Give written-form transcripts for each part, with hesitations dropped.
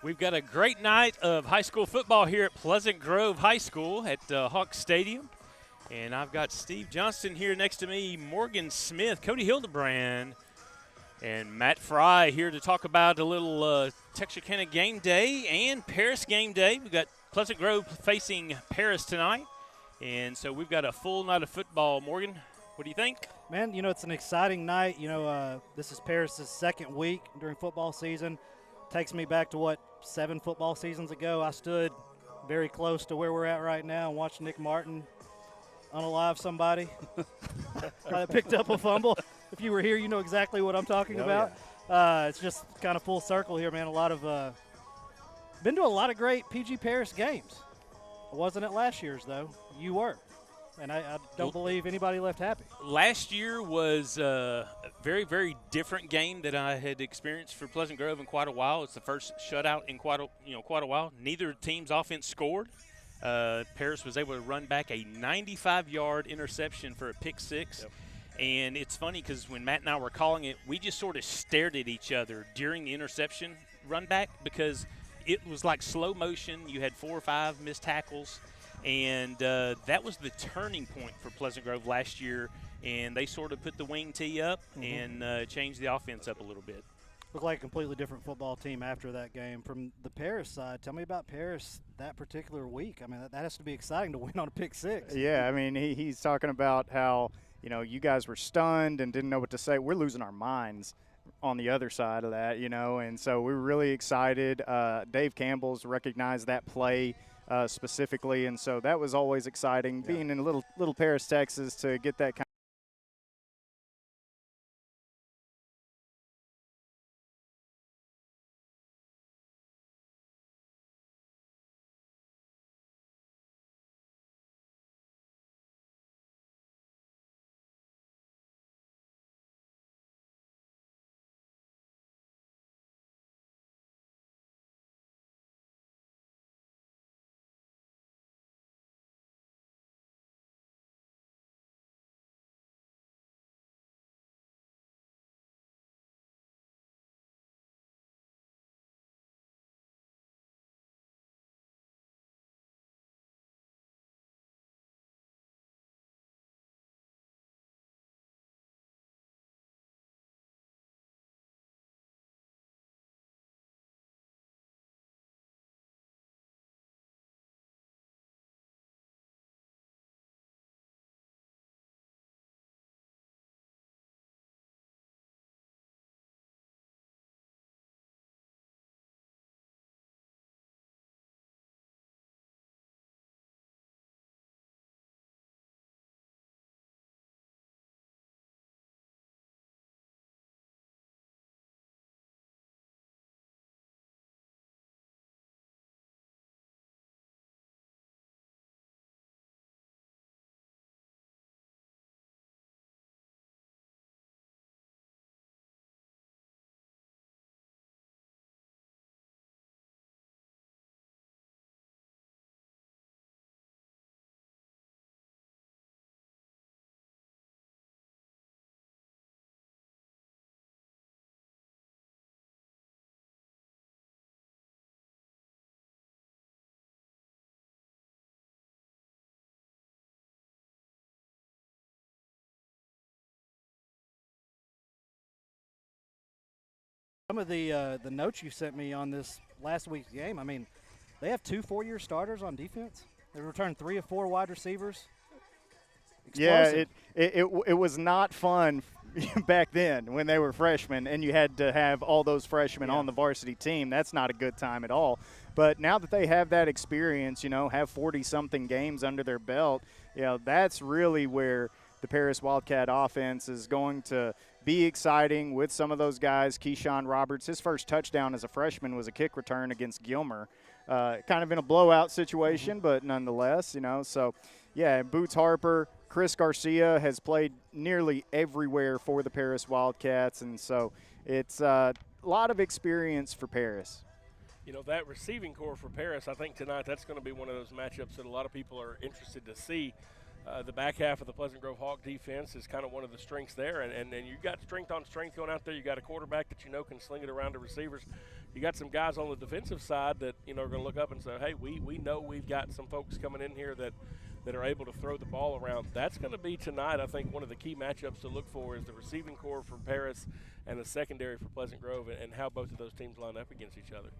We've got a great night of high school football here at Pleasant Grove High School at Hawk Stadium. And I've got Steve Johnston here next to me, Morgan Smith, Cody Hildebrand, and Matt Fry here to talk about a little Texarkana game day and Paris game day. We've got Pleasant Grove facing Paris tonight. And so we've got a full night of football. Morgan, what do you think? Man, it's an exciting night. This is Paris' second week during football season. Takes me back to 7 football seasons ago. I stood very close to where we're at right now and watched Nick Martin unalive somebody. I picked up a fumble. If you were here, you know exactly what I'm talking about. Yeah. It's just kind of full circle here, man. Been to a lot of great PG Paris games. I wasn't at last year's, though. You were. And I don't believe anybody left happy. Last year was a very, very different game that I had experienced for Pleasant Grove in quite a while. It's the first shutout in quite a while. Neither team's offense scored. Paris was able to run back a 95-yard interception for a pick six. Yep. And it's funny because when Matt and I were calling it, we just sort of stared at each other during the interception run back because it was like slow motion. You had 4 or 5 missed tackles. And that was the turning point for Pleasant Grove last year, and they sort of put the wing tee up and changed the offense up a little bit. Looked like a completely different football team after that game. From the Paris side, tell me about Paris that particular week. I mean, that has to be exciting to win on a pick six. Yeah, I mean, he's talking about how, you guys were stunned and didn't know what to say. We're losing our minds on the other side of that, and so we were really excited. Dave Campbell's recognized that play specifically, and so that was always exciting. Yeah. Being in little Paris, Texas, to get that kind Some of the notes you sent me on this last week's game, I mean, they have 2 4-year starters on defense. They returned 3 of 4 wide receivers. Explosive. Yeah, it was not fun back then when they were freshmen and you had to have all those freshmen on the varsity team. That's not a good time at all. But now that they have that experience, have 40-something games under their belt, that's really where the Paris Wildcat offense is going to be exciting with some of those guys. Keyshawn Roberts, his first touchdown as a freshman was a kick return against Gilmer. Kind of in a blowout situation, but nonetheless, So, yeah, Boots Harper, Chris Garcia has played nearly everywhere for the Paris Wildcats, and so it's a lot of experience for Paris. That receiving core for Paris, I think tonight that's going to be one of those matchups that a lot of people are interested to see. the back half of the Pleasant Grove Hawk defense is kind of one of the strengths there. And you got strength on strength going out there. You got a quarterback that you know can sling it around to receivers. You got some guys on the defensive side that, you know, are going to look up and say, hey, we know we've got some folks coming in here that are able to throw the ball around. That's going to be tonight, I think, one of the key matchups to look for is the receiving core for Paris and the secondary for Pleasant Grove, and how both of those teams line up against each other.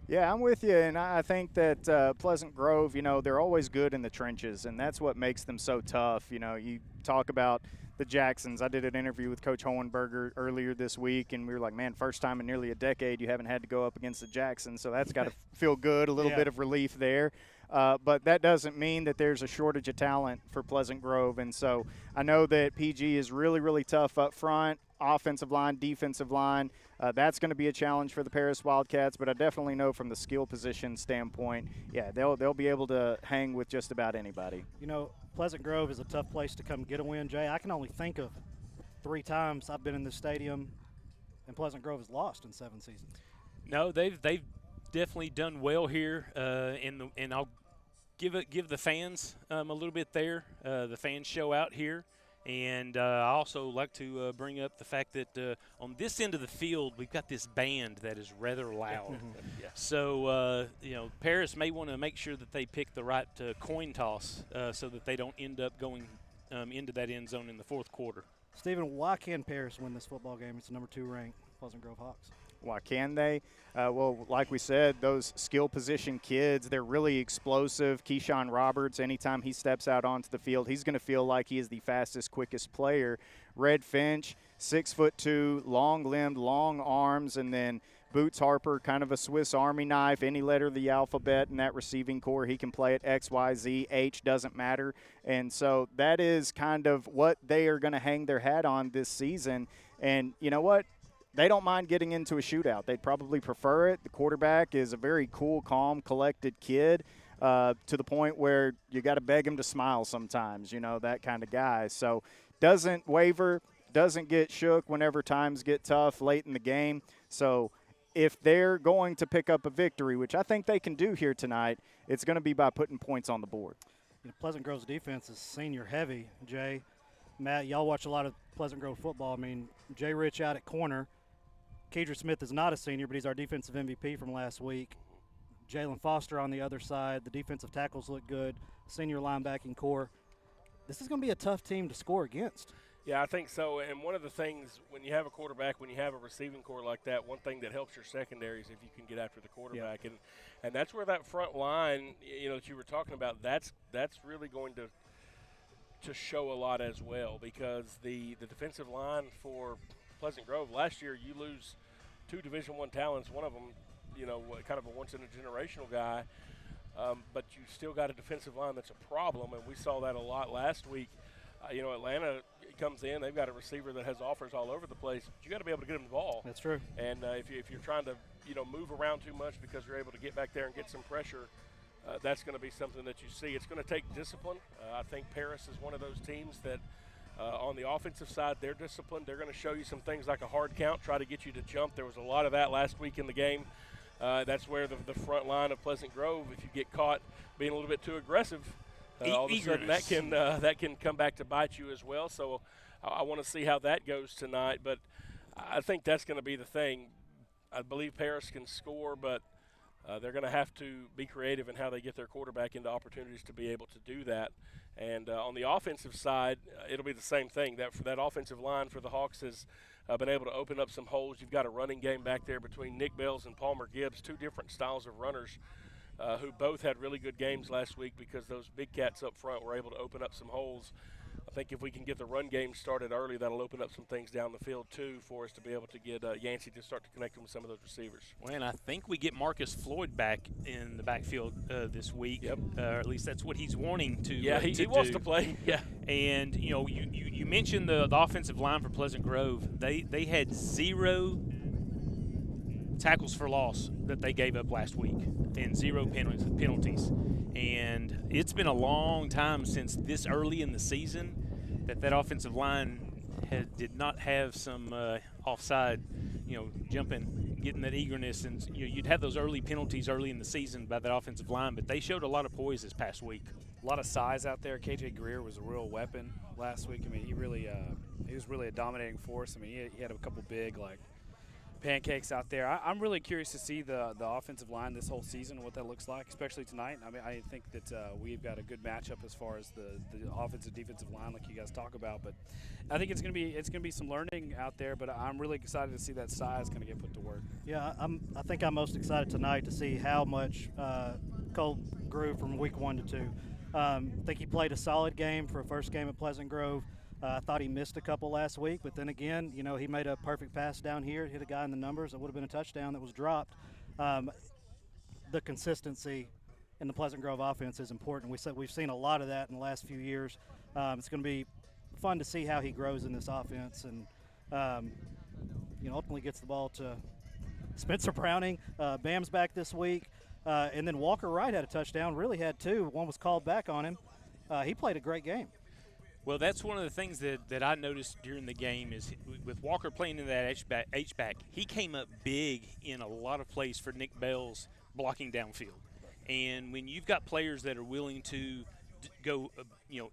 Yeah, I'm with you, and I think that Pleasant Grove, you know, they're always good in the trenches, and that's what makes them so tough. You know, you talk about the Jacksons. I did an interview with Coach Hohenberger earlier this week, and we were like, man, first time in nearly a decade you haven't had to go up against the Jacksons, so that's got to feel good, a little bit of relief there. But that doesn't mean that there's a shortage of talent for Pleasant Grove, and so I know that PG is really, really tough up front, offensive line, defensive line. That's going to be a challenge for the Paris Wildcats, but I definitely know from the skill position standpoint, yeah, they'll be able to hang with just about anybody. You know, Pleasant Grove is a tough place to come get a win, Jay. I can only think of 3 times I've been in this stadium, and Pleasant Grove has lost in 7 seasons. No, they've definitely done well here, and I'll give the fans a little bit there. The fans show out here. And I also like to bring up the fact that on this end of the field, we've got this band that is rather loud. Yeah. So, you know, Paris may want to make sure that they pick the right coin toss so that they don't end up going into that end zone in the fourth quarter. Stephen, why can Paris win this football game? It's the number 2 ranked Pleasant Grove Hawks. Why can they? Well, like we said, those skill position kids, they're really explosive. Keyshawn Roberts, anytime he steps out onto the field, he's going to feel like he is the fastest, quickest player. Red Finch, 6'2", long-limbed, long arms, and then Boots Harper, kind of a Swiss Army knife, any letter of the alphabet in that receiving core. He can play it X, Y, Z, H, doesn't matter. And so that is kind of what they are going to hang their hat on this season. And you know what? They don't mind getting into a shootout. They'd probably prefer it. The quarterback is a very cool, calm, collected kid to the point where you got to beg him to smile sometimes, you know, that kind of guy. So doesn't waver, doesn't get shook whenever times get tough late in the game. So if they're going to pick up a victory, which I think they can do here tonight, it's going to be by putting points on the board. You know, Pleasant Grove's defense is senior heavy, Jay. Matt, y'all watch a lot of Pleasant Grove football. I mean, Jay Rich out at corner. Kedra Smith is not a senior, but he's our defensive MVP from last week. Jalen Foster on the other side. The defensive tackles look good. Senior linebacking core. This is going to be a tough team to score against. Yeah, I think so. And one of the things, when you have a quarterback, when you have a receiving core like that, one thing that helps your secondary is if you can get after the quarterback. Yeah. And that's where that front line, you know, that you were talking about, that's really going to show a lot as well, because the defensive line for Pleasant Grove, last year you lose 2 Division I talents, one of them, you know, kind of a once-in-a-generational guy, but you still got a defensive line that's a problem, and we saw that a lot last week. You know, Atlanta comes in, they've got a receiver that has offers all over the place, but you got to be able to get him the ball. That's true. And if you're trying to, you know, move around too much because you're able to get back there and get some pressure, that's going to be something that you see. It's going to take discipline. I think Paris is one of those teams that on the offensive side, they're disciplined. They're going to show you some things like a hard count, try to get you to jump. There was a lot of that last week in the game. That's where the front line of Pleasant Grove, if you get caught being a little bit too aggressive, all of a sudden that can come back to bite you as well. So I want to see how that goes tonight. But I think that's going to be the thing. I believe Paris can score, but they're going to have to be creative in how they get their quarterback into opportunities to be able to do that. And on the offensive side, it'll be the same thing. That for that offensive line for the Hawks has been able to open up some holes. You've got a running game back there between Nick Bells and Palmer Gibbs, 2 different styles of runners who both had really good games last week because those big cats up front were able to open up some holes. I think if we can get the run game started early, that'll open up some things down the field, too, for us to be able to get Yancey to start to connect with some of those receivers. Well, and I think we get Marcus Floyd back in the backfield this week. Yep. Or at least that's what he's wanting to Yeah, he wants to play. Yeah. And, you know, you mentioned the offensive line for Pleasant Grove. They had 0 tackles for loss that they gave up last week and 0 penalties. And it's been a long time since this early in the season that offensive line did not have some offside, you know, jumping, getting that eagerness. And you'd have those early penalties early in the season by that offensive line, but they showed a lot of poise this past week. A lot of size out there. KJ Greer was a real weapon last week. I mean, he was really a dominating force. I mean, he had a couple big, like, pancakes out there. I'm really curious to see the offensive line this whole season and what that looks like, especially tonight. I mean, I think that we've got a good matchup as far as the offensive defensive line, like you guys talk about. But I think it's gonna be some learning out there. But I'm really excited to see that size kind of get put to work. Yeah, I think I'm most excited tonight to see how much Cole grew from week 1 to 2. I think he played a solid game for a first game at Pleasant Grove. I thought he missed a couple last week, but then again, you know, he made a perfect pass down here, hit a guy in the numbers. It would have been a touchdown that was dropped. The consistency in the Pleasant Grove offense is important. We've seen a lot of that in the last few years. It's going to be fun to see how he grows in this offense, and ultimately gets the ball to Spencer Browning. Bam's back this week, and then Walker Wright had a touchdown. Really had 2. One was called back on him. He played a great game. Well, that's one of the things that I noticed during the game is with Walker playing in that H-back, he came up big in a lot of plays for Nick Bell's blocking downfield. And when you've got players that are willing to go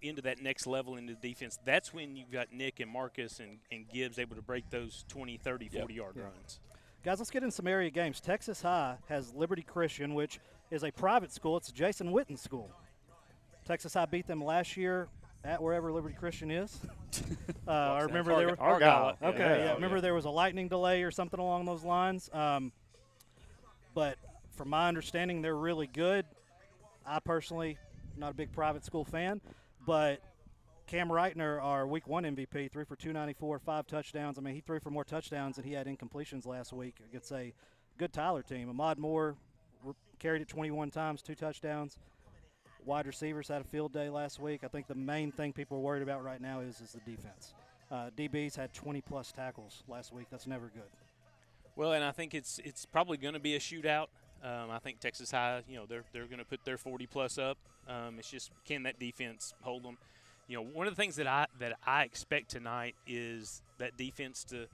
into that next level into the defense, that's when you've got Nick and Marcus and Gibbs able to break those 20, 30, 40-yard runs. Guys, let's get in some area games. Texas High has Liberty Christian, which is a private school. It's Jason Witten's school. Texas High beat them last year at wherever Liberty Christian is. I remember there was Argyle. Remember there was a lightning delay or something along those lines. But from my understanding, they're really good. I personally not a big private school fan, but Cam Reitner, our Week 1 MVP, 3 for 294, 5 touchdowns. I mean, he threw for more touchdowns than he had incompletions last week against a good Tyler team. Ahmad Moore carried it 21 times, 2 touchdowns. Wide receivers had a field day last week. I think the main thing people are worried about right now is the defense. DBs had 20-plus tackles last week. That's never good. Well, and I think it's probably going to be a shootout. I think Texas High, they're going to put their 40-plus up. It's just, can that defense hold them? One of the things that I expect tonight is that defense to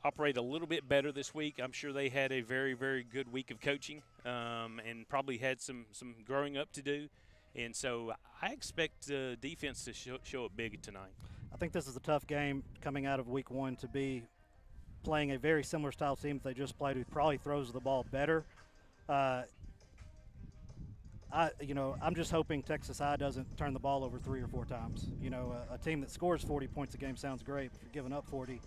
operate a little bit better this week. I'm sure they had a very, very good week of coaching and probably had some growing up to do. And so I expect defense to show up big tonight. I think this is a tough game coming out of Week 1 to be playing a very similar style team that they just played, who probably throws the ball better. I'm just hoping Texas High doesn't turn the ball over 3 or 4 times. A team that scores 40 points a game sounds great. If you're giving up 40,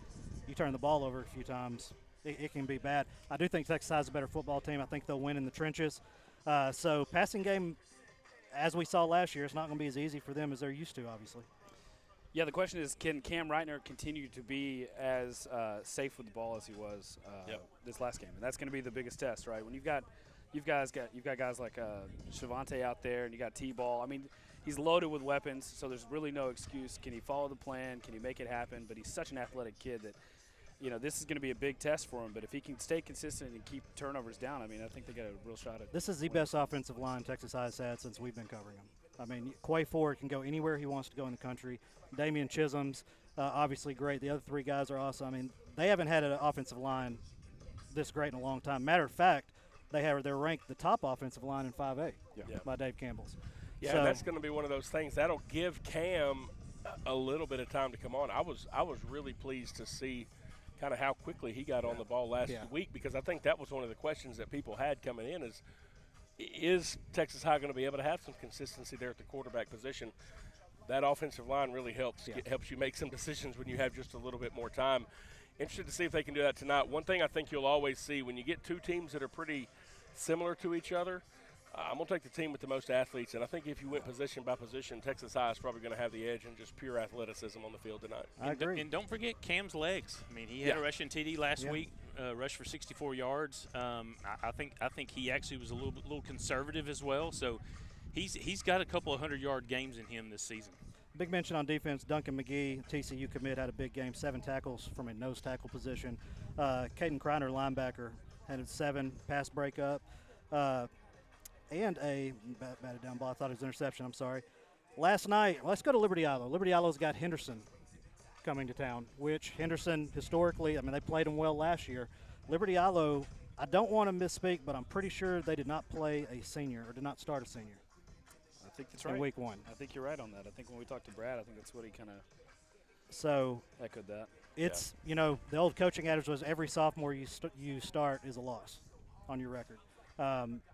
you turn the ball over a few times, it can be bad. I do think Texas High is a better football team. I think they'll win in the trenches. So passing game, as we saw last year, it's not going to be as easy for them as they're used to, obviously. Yeah, the question is, can Cam Reitner continue to be as safe with the ball as he was this last game? And that's going to be the biggest test, right? When you've got guys like Shavante out there, and you got T-Ball. I mean, he's loaded with weapons, so there's really no excuse. Can he follow the plan? Can he make it happen? But he's such an athletic kid that, this is going to be a big test for him. But if he can stay consistent and keep turnovers down, I mean, I think they got a real shot at it. This is the best offensive line Texas High has had since we've been covering them. I mean, Quay Ford can go anywhere he wants to go in the country. Damian Chisholm's obviously great. The other 3 guys are awesome. I mean, they haven't had an offensive line this great in a long time. Matter of fact, they're ranked the top offensive line in 5A by Dave Campbell's. Yeah, so that's going to be one of those things that'll give Cam a little bit of time to come on. I was really pleased to see kind of how quickly he got on the ball last week, because I think that was one of the questions that people had coming in is Texas High going to be able to have some consistency there at the quarterback position? That offensive line really helps you make some decisions when you have just a little bit more time. Interested to see if they can do that tonight. One thing I think you'll always see when you get 2 teams that are pretty similar to each other, I'm going to take the team with the most athletes, and I think if you went position by position, Texas High is probably going to have the edge in just pure athleticism on the field tonight. I agree. And don't forget Cam's legs. I mean, he had a rushing TD last week, rushed for 64 yards. I think he actually was a little conservative as well. So he's got a couple of 100-yard games in him this season. Big mention on defense, Duncan McGee, TCU commit, had a big game, 7 tackles from a nose tackle position. Caden Kreiner, linebacker, had 7 pass breakup. And a batted down ball. I thought it was an interception. I'm sorry. Last night, let's go to Liberty Islo. Liberty Islo's got Henderson coming to town, which Henderson historically, I mean, they played him well last year. Liberty Islo, I don't want to misspeak, but I'm pretty sure they did not play a senior or did not start a senior. think that's in right. week 1. I think you're right on that. I think when we talked to Brad, I think that's what he kind of echoed that. It's, the old coaching adage was every sophomore you start is a loss on your record.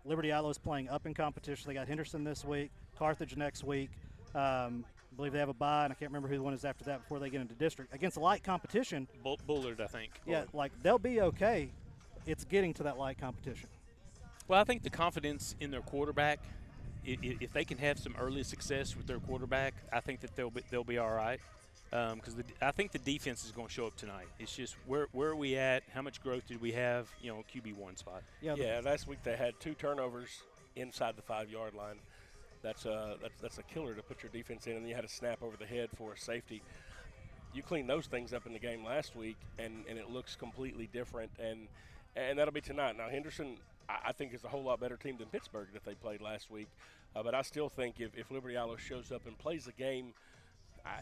Liberty Ilo's playing up in competition. They got Henderson this week, Carthage next week. I believe they have a bye, and I can't remember who the one is after that before they get into district. Against a light competition. Bullard, I think. Yeah, they'll be okay. It's getting to that light competition. Well, I think the confidence in their quarterback, if they can have some early success with their quarterback, I think that they'll be all right. Because I think the defense is going to show up tonight. It's just where are we at? How much growth did we have? QB1 spot. Yeah. Last week they had 2 turnovers inside the 5-yard line. That's a killer to put your defense in, and you had a snap over the head for a safety. You cleaned those things up in the game last week, and it looks completely different. And that'll be tonight. Now Henderson, I think, is a whole lot better team than Pittsburgh that they played last week. But I still think if Liberty Ilo shows up and plays the game.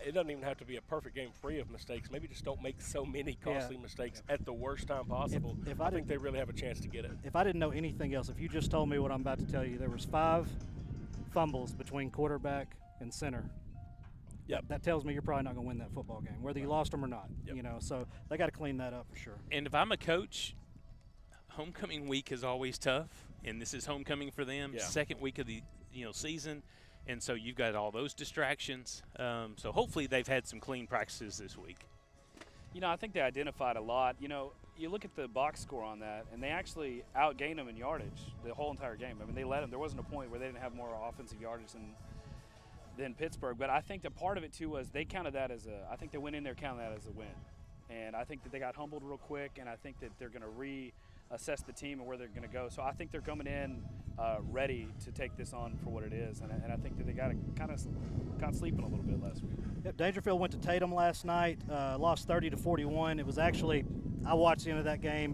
It doesn't even have to be a perfect game free of mistakes. Maybe just don't make so many costly mistakes at the worst time possible. If I think they really have a chance to get it. If I didn't know anything else, if you just told me what I'm about to tell you, there was 5 fumbles between quarterback and center. Yep. That tells me you're probably not going to win that football game, whether you lost them or not. Yep. So they got to clean that up for sure. And if I'm a coach, homecoming week is always tough, and this is homecoming for them. Yeah. Second week of the season. And so you've got all those distractions. So hopefully they've had some clean practices this week. I think they identified a lot. You look at the box score on that, and they actually outgained them in yardage the whole entire game. I mean, they led them. There wasn't a point where they didn't have more offensive yardage than Pittsburgh. But I think that part of it, too, was they counted that I think they went in there counting that as a win. And I think that they got humbled real quick, and I think that they're going to reassess the team and where they're going to go. So I think they're coming in ready to take this on for what it is. And I think that they got kind of sleeping a little bit last week. Yep, Dangerfield went to Tatum last night, lost 30-41. It was actually, I watched the end of that game.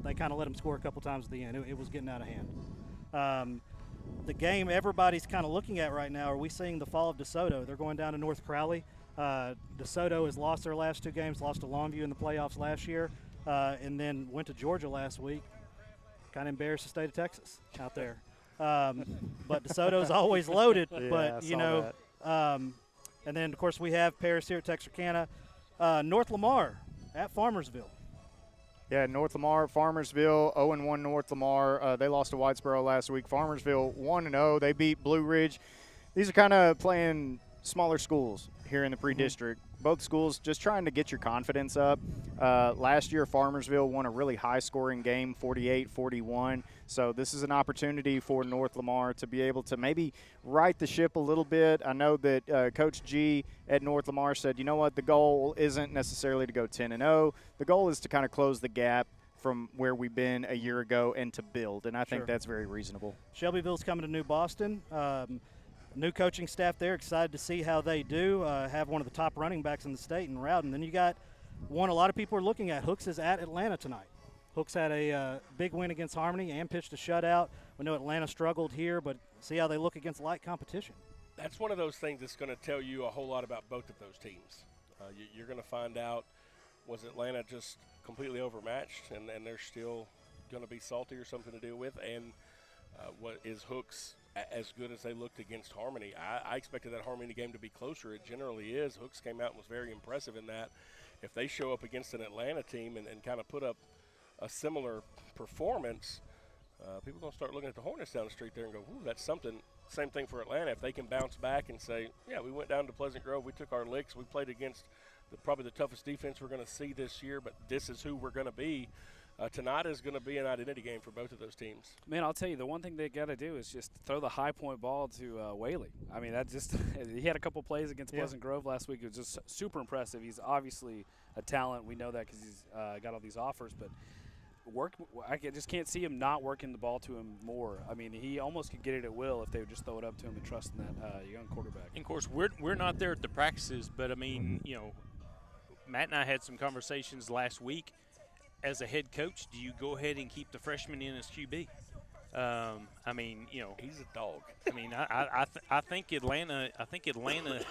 They kind of let them score a couple times at the end. It was getting out of hand. The game everybody's kind of looking at right now, are we seeing the fall of DeSoto? They're going down to North Crowley. DeSoto has lost their last 2 games, lost to Longview in the playoffs last year, and then went to Georgia last week. Kind of embarrassed the state of Texas out there. But DeSoto's always loaded. Yeah, And then, of course, we have Paris here at Texarkana. North Lamar at Farmersville. Yeah, North Lamar, Farmersville, 0-1 North Lamar. They lost to Whitesboro last week. Farmersville 1-0. They beat Blue Ridge. These are kind of playing smaller schools here in the pre-district. Both schools just trying to get your confidence up. Last year, Farmersville won a really high-scoring game, 48-41. So this is an opportunity for North Lamar to be able to maybe right the ship a little bit. I know that Coach G at North Lamar said, you know what, the goal isn't necessarily to go 10-0. The goal is to kind of close the gap from where we've been a year ago and to build, and I think that's very reasonable. Shelbyville's coming to New Boston. New coaching staff there, excited to see how they do. Have one of the top running backs in the state in Rowden. Then you got one a lot of people are looking at. Hooks is at Atlanta tonight. Hooks had a big win against Harmony and pitched a shutout. We know Atlanta struggled here, but see how they look against light competition. That's one of those things that's going to tell you a whole lot about both of those teams. You're going to find out, was Atlanta just completely overmatched and they're still going to be salty or something to deal with? And what is Hooks as good as they looked against Harmony? I expected that Harmony game to be closer. It generally is. Hooks came out and was very impressive in that. If they show up against an Atlanta team and kind of put up a similar performance, people are going to start looking at the Hornets down the street there and go, ooh, that's something. Same thing for Atlanta. If they can bounce back and say, yeah, we went down to Pleasant Grove, we took our licks, we played against probably the toughest defense we're going to see this year, but this is who we're going to be. Tonight is going to be an identity game for both of those teams. Man, I'll tell you, the one thing they got to do is just throw the high point ball to Whaley. I mean, that just he had a couple plays against Pleasant Grove last week. It was just super impressive. He's obviously a talent. We know that because he's got all these offers, but I just can't see him not working the ball to him more. I mean, he almost could get it at will if they would just throw it up to him and trust in that young quarterback. And of course, we're not there at the practices, but I mean, Matt and I had some conversations last week. As a head coach, do you go ahead and keep the freshman in as QB? I mean, he's a dog. I mean, I think Atlanta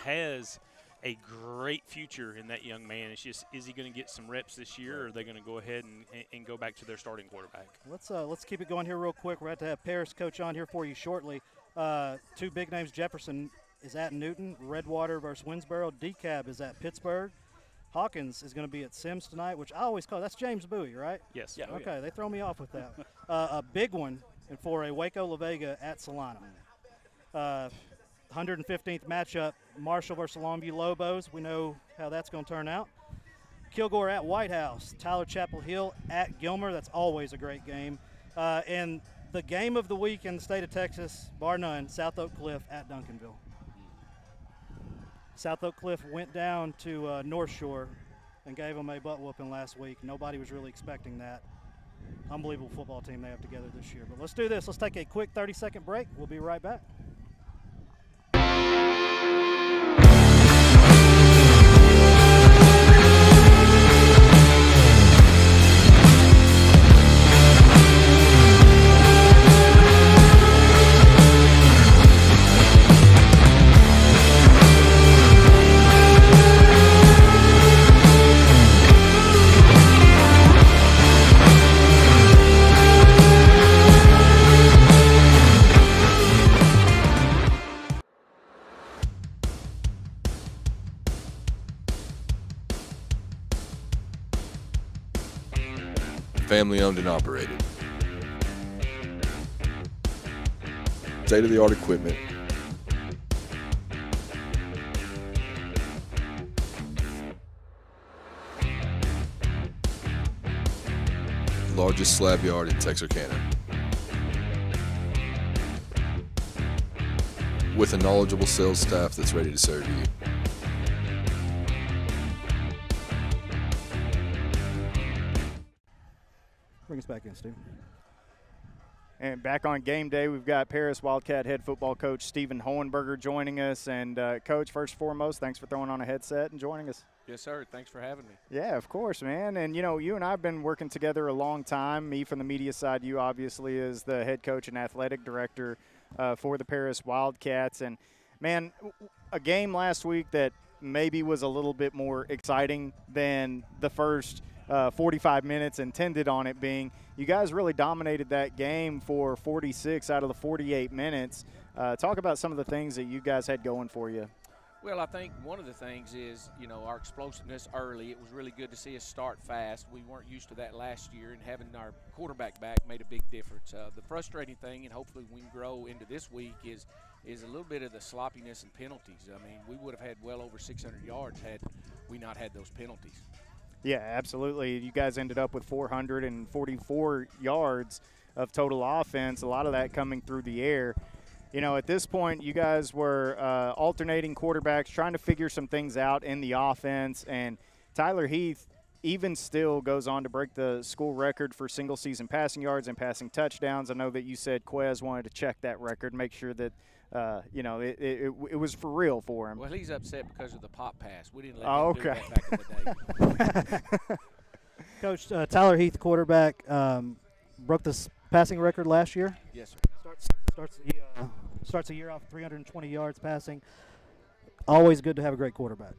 has a great future in that young man. It's just, is he going to get some reps this year, or are they going to go ahead and go back to their starting quarterback? Let's keep it going here real quick. We're about to have Paris coach on here for you shortly. Two big names. Jefferson is at Newton. Redwater versus Winsboro. DeKalb is at Pittsburgh. Hawkins is going to be at Sims tonight, which I always call – that's James Bowie, right? Yes. Yeah. Okay, they throw me off with that. A big one and for a Waco La Vega at Solana. 115th matchup, Marshall versus Longview Lobos. We know how that's going to turn out. Kilgore at White House. Tyler Chapel Hill at Gilmer. That's always a great game. And the game of the week in the state of Texas, bar none, South Oak Cliff at Duncanville. South Oak Cliff went down to North Shore and gave them a butt whooping last week. Nobody was really expecting that. Unbelievable football team they have together this year. But let's do this. Let's take a quick 30-second break. We'll be right back. Family owned and operated. State-of-the-art equipment. Largest slab yard in Texarkana. With a knowledgeable sales staff that's ready to serve you. Bring us back in, Steve. And back on game day, we've got Paris Wildcat head football coach Stephen Hohenberger joining us. And, Coach, first and foremost, thanks for throwing on a headset and joining us. Yes, sir. Thanks for having me. Yeah, of course, man. And, you know, you and I have been working together a long time. Me from the media side, you obviously as the head coach and athletic director for the Paris Wildcats. And, man, a game last week that maybe was a little bit more exciting than the first 45 minutes intended on it being. You guys really dominated that game for 46 out of the 48 minutes. Talk about some of the things that you guys had going for you. Well, I think one of the things is, you know, our explosiveness early. It was really good to see us start fast. We weren't used to that last year, and having our quarterback back made a big difference. The frustrating thing, and hopefully we can grow into this week, is a little bit of the sloppiness and penalties. I mean, we would have had well over 600 yards had we not had those penalties. Yeah, absolutely. You guys ended up with 444 yards of total offense, a lot of that coming through the air. You know, at this point, you guys were alternating quarterbacks, trying to figure some things out in the offense, and Tyler Heath even still goes on to break the school record for single-season passing yards and passing touchdowns. I know that you said Quez wanted to check that record, make sure that you know, it was for real for him. Well, he's upset because of the pop pass. We didn't let him do okay. that back in the day. Coach, Tyler Heath, quarterback, broke the passing record last year. Yes, sir. Starts the year off 320 yards passing. Always good to have a great quarterback.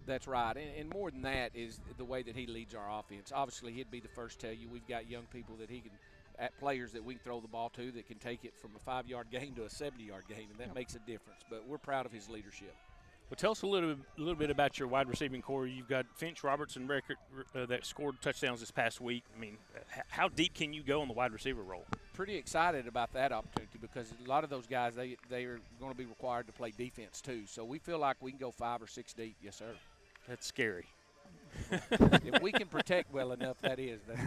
That's right. And more than that is the way that he leads our offense. Obviously, he'd be the first to tell you we've got young people that he can – players that we can throw the ball to that can take it from a 5-yard game to a 70-yard game, and that makes a difference. But we're proud of his leadership. Well, tell us a little bit about your wide receiving core. You've got Finch Robertson record that scored touchdowns this past week. I mean, how deep can you go on the wide receiver role? Pretty excited about that opportunity because a lot of those guys, they are going to be required to play defense too. So we feel like we can go 5 or 6 deep. Yes, sir. That's scary. If we can protect well enough, that's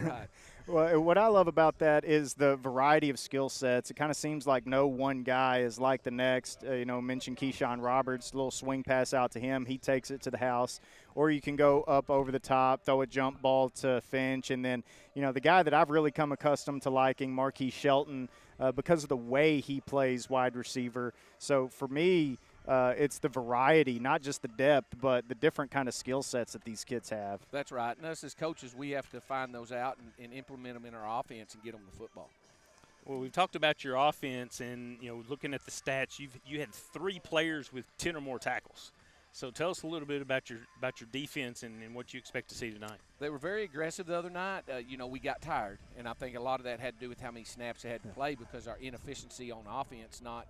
right. Well, what I love about that is the variety of skill sets. It kind of seems like no one guy is like the next. You know, mention Keyshawn Roberts, little swing pass out to him. He takes it to the house. Or you can go up over the top, throw a jump ball to Finch. And then, you know, the guy that I've really come accustomed to liking, Marquis Shelton, because of the way he plays wide receiver. So for me, it's the variety, not just the depth, but the different kind of skill sets that these kids have. That's right. And us as coaches, we have to find those out and implement them in our offense and get them the football. Well, we've talked about your offense, and you know, looking at the stats, you had 3 players with 10 or more tackles. So tell us a little bit about your defense and what you expect to see tonight. They were very aggressive the other night. We got tired, and I think a lot of that had to do with how many snaps they had to play because our inefficiency on offense, not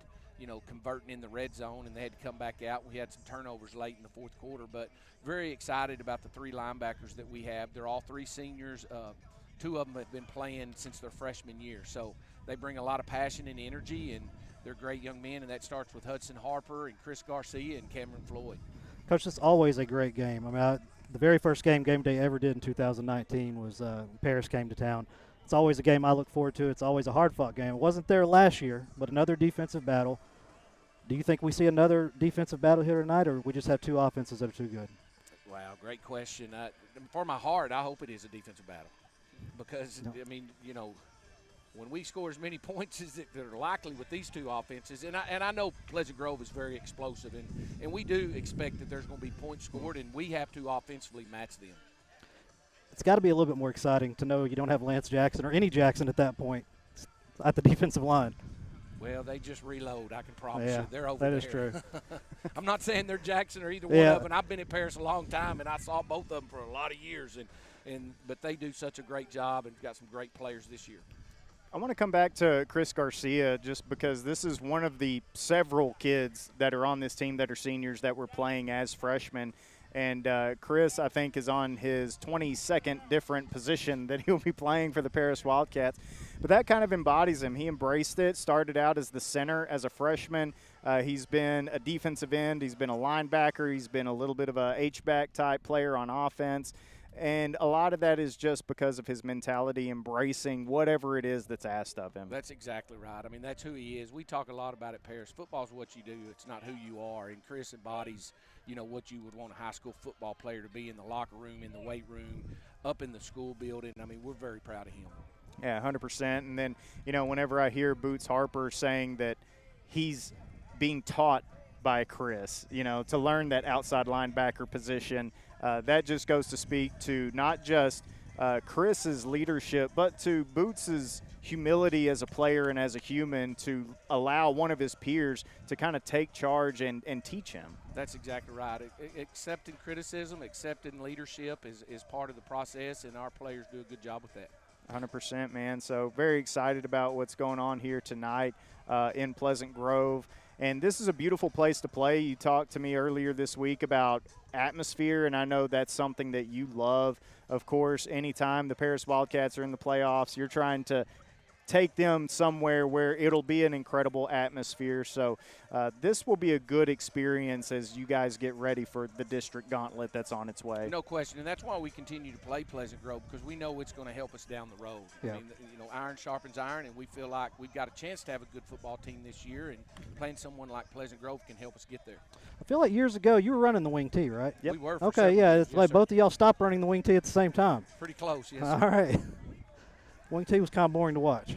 converting in the red zone, and they had to come back out. We had some turnovers late in the fourth quarter, but very excited about the 3 linebackers that we have. They're all 3 seniors. 2 of them have been playing since their freshman year, so they bring a lot of passion and energy, and they're great young men, and that starts with Hudson Harper and Chris Garcia and Cameron Floyd. Coach, this is always a great game. I mean, the very first game Gameday ever did in 2019 was Paris came to town. It's always a game I look forward to. It's always a hard-fought game. It wasn't there last year, but another defensive battle. Do you think we see another defensive battle here tonight, or we just have 2 offenses that are too good? Wow, great question. For my heart, I hope it is a defensive battle because, when we score as many points as that are likely with these 2 offenses, and I know Pleasant Grove is very explosive, and we do expect that there's going to be points scored, and we have to offensively match them. It's got to be a little bit more exciting to know you don't have Lance Jackson or any Jackson at that point at the defensive line. Well, they just reload, I can promise you. They're over that there. is true. I'm not saying they're Jackson or either one of them. I've been at Paris a long time, and I saw both of them for a lot of years, but they do such a great job and got some great players this year. I want to come back to Chris Garcia just because this is one of the several kids that are on this team that are seniors that were playing as freshmen. And Chris, I think, is on his 22nd different position that he'll be playing for the Paris Wildcats. But that kind of embodies him. He embraced it, started out as the center as a freshman. He's been a defensive end. He's been a linebacker. He's been a little bit of a H-back type player on offense. And a lot of that is just because of his mentality, embracing whatever it is that's asked of him. That's exactly right. I mean, that's who he is. We talk a lot about it, Paris. Football's what you do. It's not who you are. And Chris embodies, what you would want a high school football player to be in the locker room, in the weight room, up in the school building. I mean, we're very proud of him. Yeah, 100%. And then, whenever I hear Boots Harper saying that he's being taught by Chris, to learn that outside linebacker position, that just goes to speak to not just Chris's leadership, but to Boots's humility as a player and as a human to allow one of his peers to kind of take charge and teach him. That's exactly right. Accepting criticism, accepting leadership is part of the process, and our players do a good job with that. 100%, man. So very excited about what's going on here tonight in Pleasant Grove. And this is a beautiful place to play. You talked to me earlier this week about atmosphere, and I know that's something that you love. Of course, anytime the Paris Wildcats are in the playoffs, you're trying to take them somewhere where it'll be an incredible atmosphere. So this will be a good experience as you guys get ready for the district gauntlet that's on its way. No question, and that's why we continue to play Pleasant Grove, because we know it's going to help us down the road. Yeah. I mean, iron sharpens iron, and we feel like we've got a chance to have a good football team this year, and playing someone like Pleasant Grove can help us get there. I feel like years ago you were running the wing tee, right? Yep. We were. For okay, several yeah, years. it's like sir. both of y'all stopped running the wing tee at the same time. Pretty close, yes. All right. Wing tee was kind of boring to watch.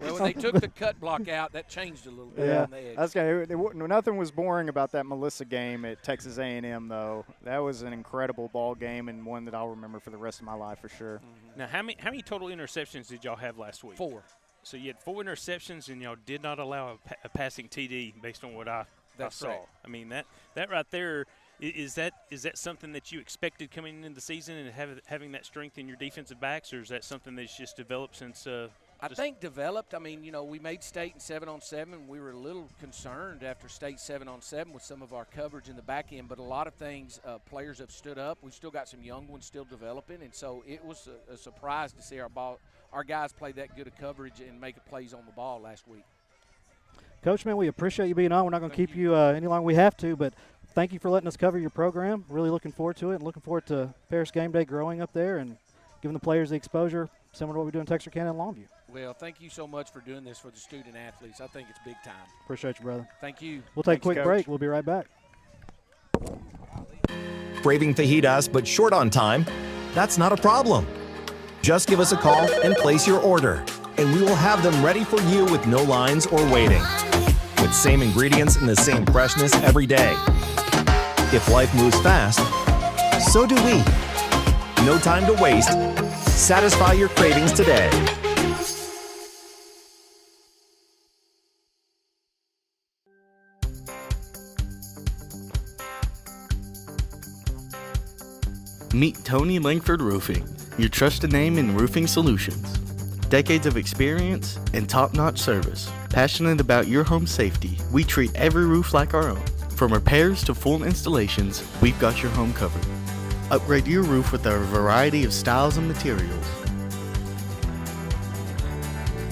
Well, when they took the cut block out, that changed a little bit on the edge. That's good. Nothing was boring about that Melissa game at Texas A&M, though. That was an incredible ball game and one that I'll remember for the rest of my life for sure. Mm-hmm. Now, how many total interceptions did y'all have last week? 4. So you had 4 interceptions, and y'all did not allow a passing TD based on what I saw. correct. I mean, that right there, is that something that you expected coming into the season and having that strength in your defensive backs, or is that something that's just developed since I think developed. I mean, we made state in 7-on-7. We were a little concerned after state 7-on-7 with some of our coverage in the back end, but a lot of things players have stood up. We've still got some young ones still developing, and so it was a surprise to see our guys play that good of coverage and make plays on the ball last week. Coach, man, we appreciate you being on. We're not going to keep you any longer we have to, but thank you for letting us cover your program. Really looking forward to it and looking forward to Paris Gameday growing up there and giving the players the exposure similar to what we do in Texarkana and Longview. Well, thank you so much for doing this for the student athletes. I think it's big time. Appreciate you, brother. Thank you. We'll take a quick Coach. break. We'll be right back. Craving fajitas but short on time? That's not a problem. Just give us a call and place your order, and we will have them ready for you with no lines or waiting. With same ingredients and the same freshness every day. If life moves fast, so do we. No time to waste. Satisfy your cravings today. Meet Tony Langford Roofing, your trusted name in roofing solutions. Decades of experience and top-notch service. Passionate about your home safety, we treat every roof like our own. From repairs to full installations, we've got your home covered. Upgrade your roof with our variety of styles and materials.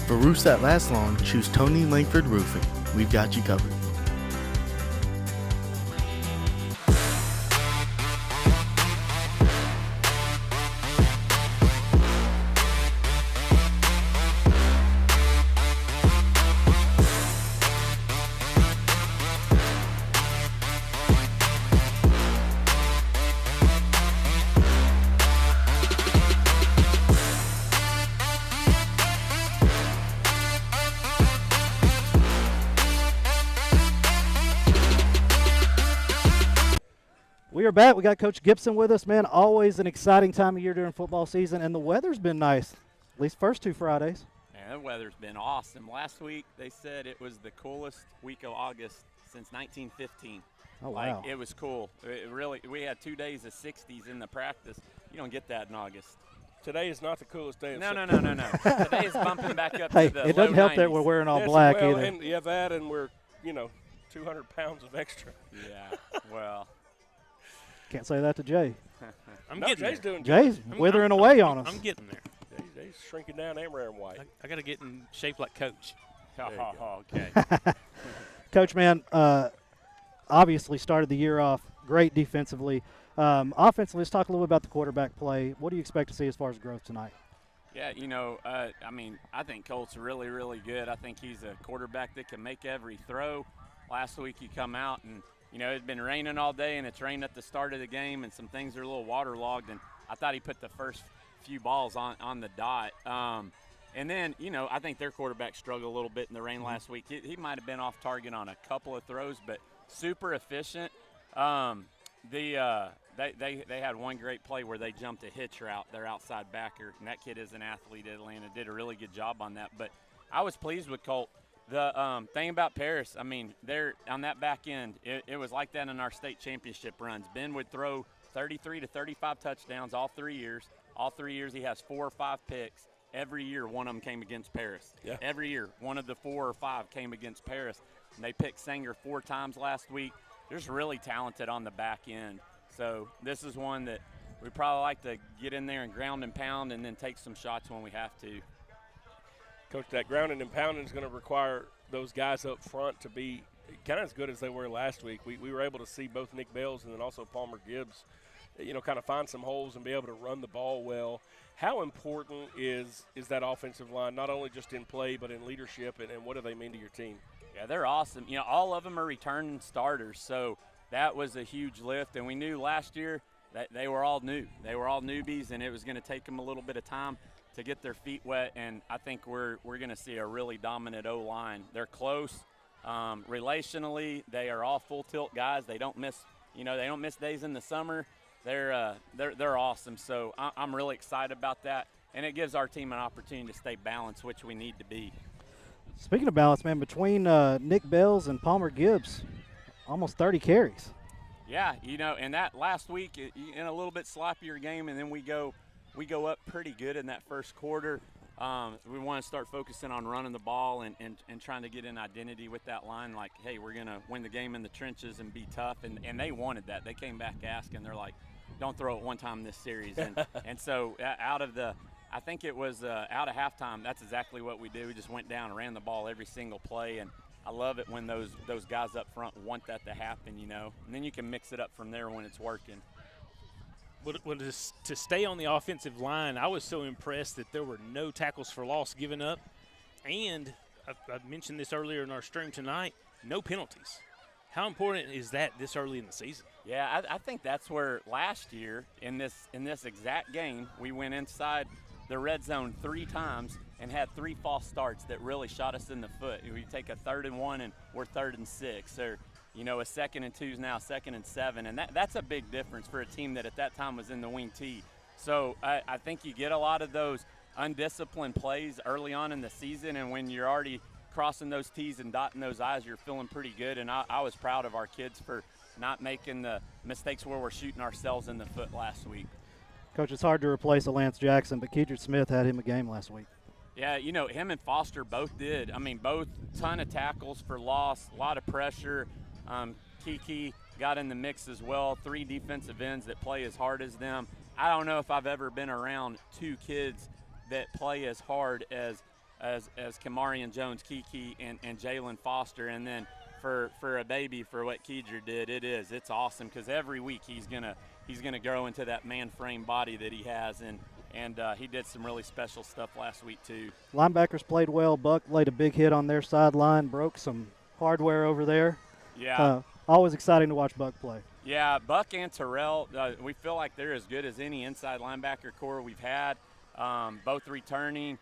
For roofs that last long, choose Tony Langford Roofing. We've got you covered. We are back. We got Coach Gibson with us, man. Always an exciting time of year during football season, and the weather's been nice, at least first 2 Fridays. Man, the weather's been awesome. Last week they said it was the coolest week of August since 1915. Oh, wow. Like, it was cool. It really, we had 2 days of 60s in the practice. You don't get that in August. Today is not the coolest day. No. Today is bumping back up hey, to the it doesn't low help 90s. that we're wearing all Yes, black well, either. And, yeah, that, and we're, 200 pounds of extra. Yeah, well. Can't say that to Jay. I'm No, getting Jay's there. doing Jay's good. withering away on us. I'm getting there. Jay's shrinking down and wearing white. I got to get in shape like Coach. Oh, okay. Coach, man, obviously started the year off great defensively. Offensively, let's talk a little bit about the quarterback play. What do you expect to see as far as growth tonight? Yeah, I think Colt's really, really good. I think he's a quarterback that can make every throw. Last week he come out and, it's been raining all day, and it's rained at the start of the game, and some things are a little waterlogged, and I thought he put the first few balls on the dot. And then, I think their quarterback struggled a little bit in the rain last week. He might have been off target on a couple of throws, but super efficient. They had one great play where they jumped a hitch route, their outside backer, and that kid is an athlete at Atlanta, did a really good job on that. But I was pleased with Colt. The thing about Paris, they're on that back end, it was like that in our state championship runs. Ben would throw 33 to 35 touchdowns all 3 years. All 3 years he has 4 or 5 picks. Every year one of them came against Paris. Yeah. Every year one of the 4 or 5 came against Paris. And they picked Sanger 4 times last week. They're just really talented on the back end. So this is one that we probably like to get in there and ground and pound and then take some shots when we have to. Coach, that grounding and pounding is going to require those guys up front to be kind of as good as they were last week. We were able to see both Nick Bells and then also Palmer Gibbs, kind of find some holes and be able to run the ball well. How important is that offensive line, not only just in play but in leadership, and what do they mean to your team? Yeah, they're awesome. All of them are returning starters, so that was a huge lift. And we knew last year that they were all new. They were all newbies, and it was going to take them a little bit of time to get their feet wet, and I think we're going to see a really dominant O-line. They're close. Relationally, they are all full tilt guys. They don't miss, they don't miss days in the summer. They're awesome. So I'm really excited about that, and it gives our team an opportunity to stay balanced, which we need to be. Speaking of balance, man, between Nick Bells and Palmer Gibbs, almost 30 carries. Yeah, and that last week in a little bit sloppier game, and then we go up pretty good in that first quarter. We want to start focusing on running the ball and trying to get an identity with that line, like, hey, we're going to win the game in the trenches and be tough. And they wanted that. They came back asking. They're like, don't throw it one time this series. And so I think it was out of halftime, that's exactly what we did. We just went down and ran the ball every single play. And I love it when those guys up front want that to happen, and then you can mix it up from there when it's working. Well, to stay on the offensive line, I was so impressed that there were no tackles for loss given up. And I mentioned this earlier in our stream tonight, no penalties. How important is that this early in the season? Yeah, I think that's where last year in this exact game, we went inside the red zone 3 times and had 3 false starts that really shot us in the foot. We take a 3rd and 1 and we're 3rd and 6. Or, a 2nd and 2 is now 2nd and 7. And that's a big difference for a team that at that time was in the wing T. So I think you get a lot of those undisciplined plays early on in the season, and when you're already crossing those T's and dotting those I's, you're feeling pretty good. And I was proud of our kids for not making the mistakes where we're shooting ourselves in the foot last week. Coach, it's hard to replace a Lance Jackson, but Kedrick Smith had him a game last week. Yeah, you know, him and Foster both did. I mean, both ton of tackles for loss, a lot of pressure. Kiki got in the mix as well, 3 defensive ends that play as hard as them. I don't know if I've ever been around 2 kids that play as hard as Kamarian Jones, Kiki, and Jalen Foster. And then for a baby, for what Kedrick did, it's awesome because every week he's gonna grow into that man frame body that he has, and he did some really special stuff last week too. Linebackers played well. Buck laid a big hit on their sideline, broke some hardware over there. Yeah. Always exciting to watch Buck play. Yeah, Buck and Terrell, we feel like they're as good as any inside linebacker core we've had. Both returning,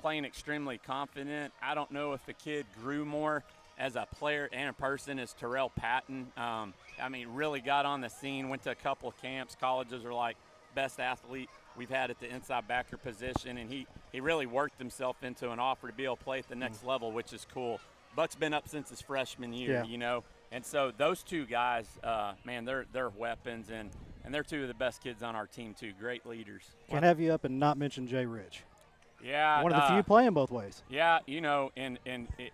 playing extremely confident. I don't know if the kid grew more as a player and a person as Terrell Patton. I mean, really got on the scene, went to a couple of camps. Colleges are like best athlete we've had at the inside backer position, and he really worked himself into an offer to be able to play at the next level, which is cool. Buck's been up since his freshman year, you know. And so those 2 guys, man, they're weapons, and they're 2 of the best kids on our team too. Great leaders. Can't have you up and not mention Jay Rich. Yeah, one of the few playing both ways. Yeah, you know, and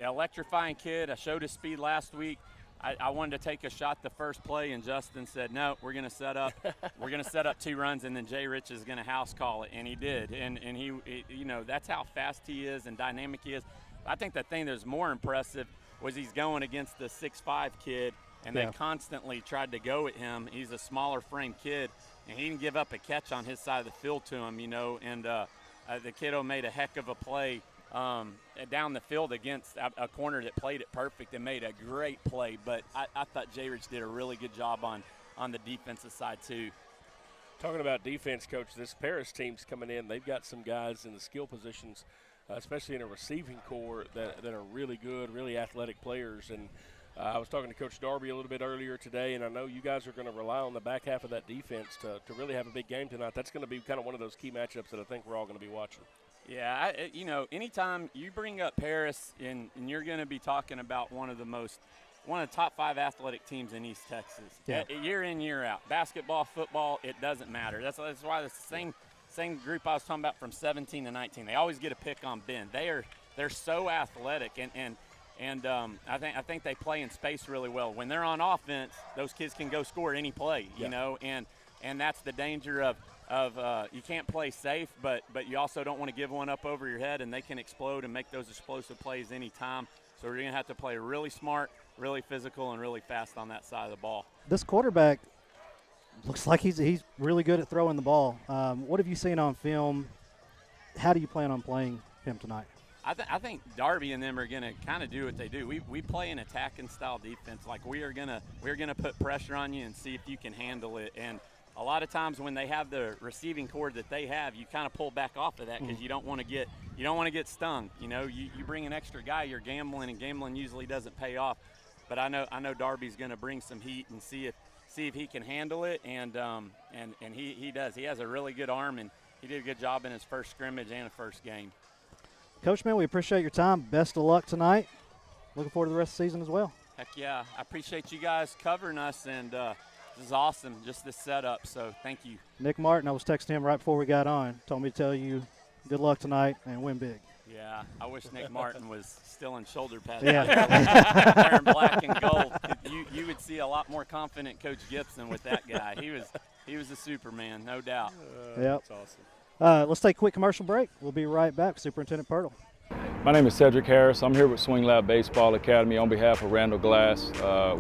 electrifying kid. I showed his speed last week. I wanted to take a shot the first play, and Justin said, no, we're going to set up. We're going to set up 2 runs, and then Jay Rich is going to house call it, and he did. And he, you know, that's how fast he is and dynamic he is. I think the thing that's more impressive was he's going against the 6'5" kid, and they constantly tried to go at him. He's a smaller frame kid, and he didn't give up a catch on his side of the field to him, you know, and the kiddo made a heck of a play down the field against a corner that played it perfect and made a great play. But I thought Jay Rich did a really good job on the defensive side too. Talking about defense, Coach, this Paris team's coming in. They've got some guys in the skill positions, especially in a receiving core, that are really good, really athletic players. And I was talking to Coach Darby a little bit earlier today, and I know you guys are going to rely on the back half of that defense to really have a big game tonight. That's going to be kind of one of those key matchups that I think we're all going to be watching. Yeah, you know, anytime you bring up Paris and you're going to be talking about one of the top 5 athletic teams in East Texas. Yeah. Year in, year out. Basketball, football, it doesn't matter. That's why it's the same group I was talking about from 17 to 19. They always get a pick on Ben. They're so athletic, and I think they play in space really well. When they're on offense, those kids can go score any play, you know, and that's the danger of you can't play safe, but you also don't want to give one up over your head, and they can explode and make those explosive plays anytime. So we're going to have to play really smart, really physical, and really fast on that side of the ball. This quarterback looks like he's really good at throwing the ball. What have you seen on film? How do you plan on playing him tonight? I think Darby and them are going to kind of do what they do. We play an attacking style defense. Like we're gonna put pressure on you and see if you can handle it. And a lot of times when they have the receiving core that they have, you kind of pull back off of that because you don't want to get stung. You know, you bring an extra guy, you're gambling, and gambling usually doesn't pay off. But I know Darby's going to bring some heat and see if he can handle it, and he does. He has a really good arm, and he did a good job in his first scrimmage and a first game. Coach, man, we appreciate your time. Best of luck tonight. Looking forward to the rest of the season as well. Heck yeah. I appreciate you guys covering us, and this is awesome, just this setup, so thank you. Nick Martin, I was texting him right before we got on, told me to tell you good luck tonight and win big. Yeah, I wish Nick Martin was still in shoulder pads. Yeah. Wearing black and gold. You would see a lot more confident Coach Gibson with that guy. He was a Superman, no doubt. Yep. That's awesome. Let's take a quick commercial break. We'll be right back. Superintendent Pirtle. My name is Cedric Harris. I'm here with Swing Lab Baseball Academy on behalf of Randall Glass.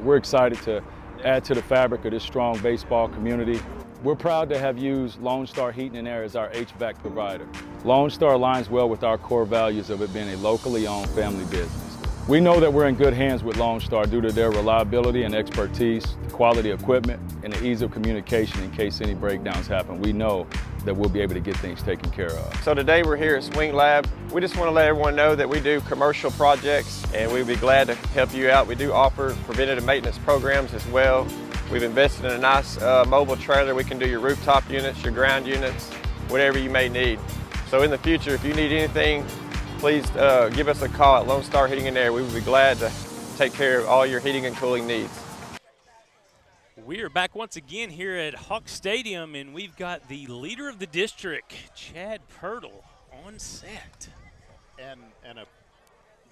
We're excited to add to the fabric of this strong baseball community. We're proud to have used Lone Star Heating and Air as our HVAC provider. Lone Star aligns well with our core values of it being a locally owned family business. We know that we're in good hands with Lone Star due to their reliability and expertise, the quality equipment, and the ease of communication in case any breakdowns happen. We know that we'll be able to get things taken care of. So today we're here at Swing Lab. We just want to let everyone know that we do commercial projects, and we'd be glad to help you out. We do offer preventative maintenance programs as well. We've invested in a nice mobile trailer. We can do your rooftop units, your ground units, whatever you may need. So in the future, if you need anything, please give us a call at Lone Star Heating and Air. We would be glad to take care of all your heating and cooling needs. We are back once again here at Hawk Stadium, and we've got the leader of the district, Chad Pirtle, on set. And a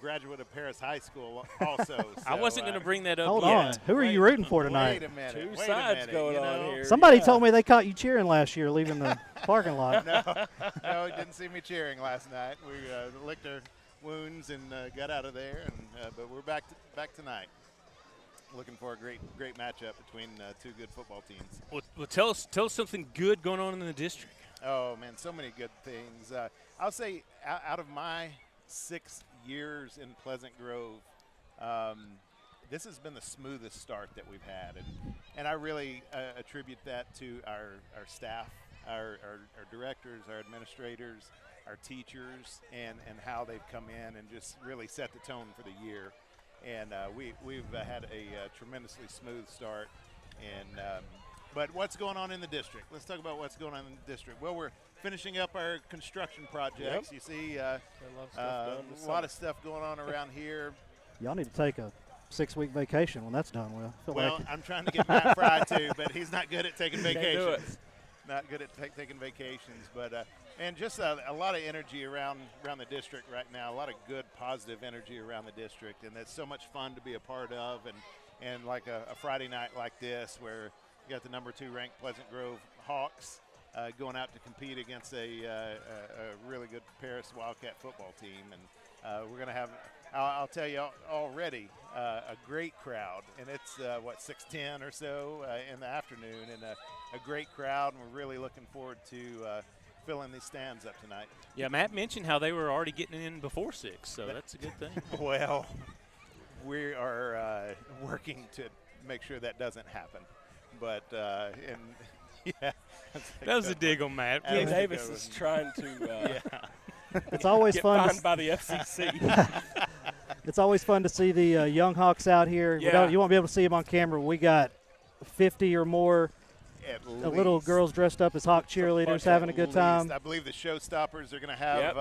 graduate of Paris High School also. So, I wasn't going to bring that up Hold yet. on. Who are you rooting for tonight? Wait a minute. Two sides going on here. Somebody told me they caught you cheering last year leaving the parking lot. No, didn't see me cheering last night. We licked our wounds and got out of there, and but we're back tonight. Looking for a great matchup between two good football teams. Well, tell us something good going on in the district. Oh man, so many good things. I'll say out of my 6 years in Pleasant Grove, this has been the smoothest start that we've had, and I really attribute that to our staff, our directors, our administrators, our teachers, and how they've come in and just really set the tone for the year. And we've had a tremendously smooth start. And but what's going on in the district? Let's talk about what's going on in the district. Well, we're finishing up our construction projects. Yep. You see a lot of stuff going on around here. Y'all need to take a 6-week vacation when that's done. Well, I'm trying to get Matt Fry too, but he's not good at taking vacations. Not good at taking vacations, but and just a lot of energy around the district right now. A lot of good, positive energy around the district, and it's so much fun to be a part of. And like a Friday night like this, where you got the number 2 ranked Pleasant Grove Hawks going out to compete against a really good Paris Wildcat football team, and we're going to have. I'll tell you already, a great crowd, and it's 6:10 or so in the afternoon, and a great crowd, and we're really looking forward to filling these stands up tonight. Yeah, Matt mentioned how they were already getting in before 6, so that's a good thing. Well, we are working to make sure that doesn't happen, but yeah, that was a dig on Matt. King Davis is trying to. It's always fun. Fined by the FCC. It's always fun to see the young Hawks out here. Yeah. You won't be able to see them on camera. We got 50 or more little girls dressed up as Hawk cheerleaders having a good time. I believe the Showstoppers are going to have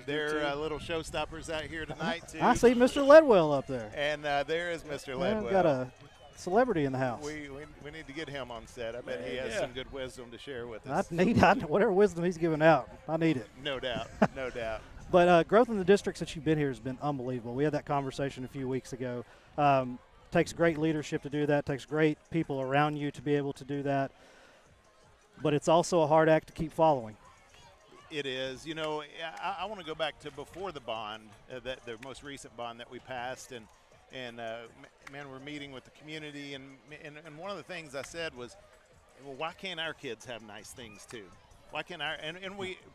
their little Showstoppers out here tonight, too. I see Mr. Ledwell up there. And there is Mr. Ledwell. We've got a celebrity in the house. We need to get him on set. I bet he has some good wisdom to share with us. Whatever wisdom he's giving out, I need it. No doubt, no doubt. But growth in the district since you've been here has been unbelievable. We had that conversation a few weeks ago. Takes great leadership to do that. Takes great people around you to be able to do that. But it's also a hard act to keep following. It is. You know, I want to go back to before the bond, the most recent bond that we passed, and man, we're meeting with the community, and one of the things I said was, well, why can't our kids have nice things too? Why can't